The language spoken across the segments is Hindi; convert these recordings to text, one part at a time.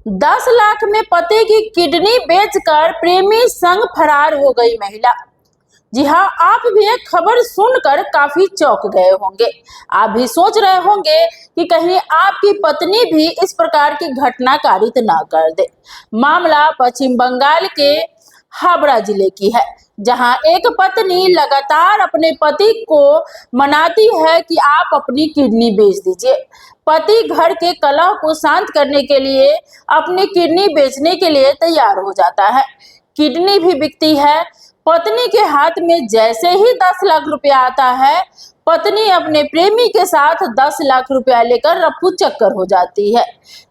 10 लाख में पति की किडनी बेचकर प्रेमी संग फरार हो गई महिला। जी हाँ, आप भी एक खबर सुनकर काफी चौंक गए होंगे। आप भी सोच रहे होंगे कि कहीं आपकी पत्नी भी इस प्रकार की घटना कारित ना कर दे। मामला पश्चिम बंगाल के हावड़ा जिले की है, जहां एक पत्नी लगातार अपने पति को मनाती है कि आप अपनी किडनी बेच दीजिए। पति घर के कलह को शांत करने के लिए अपनी किडनी बेचने के लिए तैयार हो जाता है। किडनी भी बिकती है। पत्नी के हाथ में जैसे ही 10 लाख रुपया आता है, पत्नी अपने प्रेमी के साथ 10 लाख रुपया लेकर रफू चक्कर हो जाती है।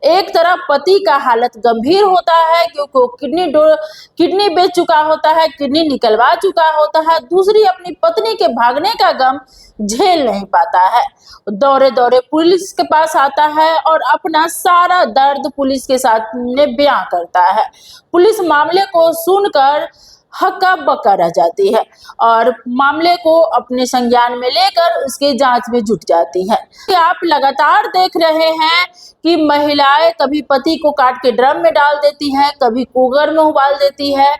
एक तरफ पति का हालत गंभीर होता है क्योंकि वो किडनी बेच चुका होता है, किडनी निकलवा चुका होता है। दूसरी अपनी पत्नी के भागने का गम झेल नहीं पाता है। दौरे दौरे पुलिस के पास आता है और अपना सारा दर्द पुलिस के सामने बयां करता है। पुलिस मामले को सुनकर हक्का बक्का रह जाती है और मामले को अपने संज्ञान में लेकर उसकी जांच में जुट जाती है। आप लगातार देख रहे हैं कि महिलाएं कभी पति को काट के ड्रम में डाल देती हैं, कभी कुकर में उबाल देती है,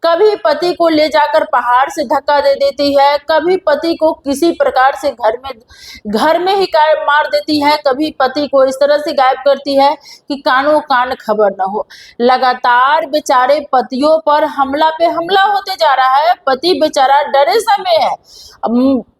कभी पति को ले जाकर पहाड़ से धक्का दे देती है, कभी पति को किसी प्रकार से घर में ही मार देती है, कभी पति को इस तरह से गायब करती है कि कानों कान खबर न हो। लगातार बेचारे पतियों पर हमला पे हमला होते जा रहा है। पति बेचारा डरे समय है।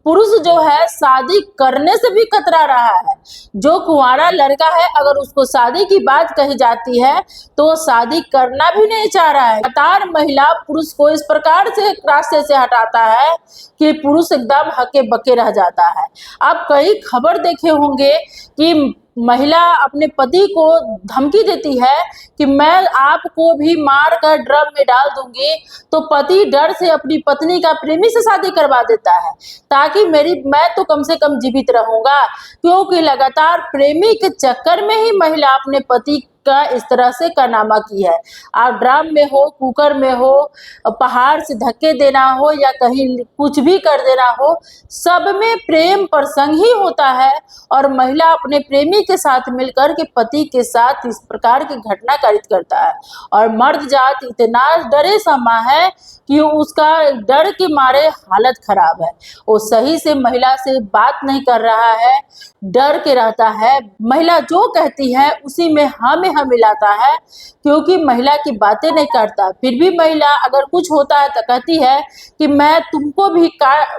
पुरुष जो है शादी करने से भी कतरा रहा है। जो कुंवारा लड़का है, अगर उसको शादी की बात कही जाती है तो शादी करना भी नहीं चाह रहा है। लगातार महिला पुरुष को इस प्रकार से रास्ते से हटाता है कि पुरुष एकदम हके बके रह जाता है। आप कई खबर देखे होंगे कि महिला अपने पति को धमकी देती है कि मैं आपको भी मार कर ड्रम में डाल दूंगी, तो पति डर से अपनी पत्नी का प्रेमी से शादी करवा देता है ताकि मैं तो कम से कम जीवित रहूंगा। क्योंकि लगातार प्रेमी के चक्कर में ही महिला अपने पति का इस तरह से कारनामा की है। आप ड्रम में हो, कुकर में हो, पहाड़ से धक्के देना हो या कहीं कुछ भी कर देना हो, सब में प्रेम प्रसंग ही होता है। और महिला अपने प्रेमी के साथ मिलकर के पति के साथ इस प्रकार की घटना कारित करता है। और मर्द जात इतना डरे समा है कि उसका डर के मारे हालत खराब है। वो सही से महिला से बात नहीं कर रहा है, डर के रहता है। महिला जो कहती है उसी में हाँ में हाँ मिलाता है, क्योंकि महिला की बातें नहीं करता। फिर भी महिला अगर कुछ होता है तो कहती है कि मैं तुमको भी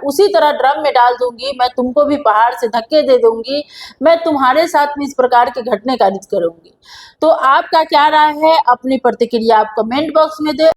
उसी तरह ड्रम में डाल दूंगी, मैं तुमको भी पहाड़ से धक्के दे दूंगी, मैं तुम्हारे साथ भी इस प्रकार के घटने कारित करूंगी। तो आपका क्या राय है? अपनी प्रतिक्रिया आप कमेंट बॉक्स में दे।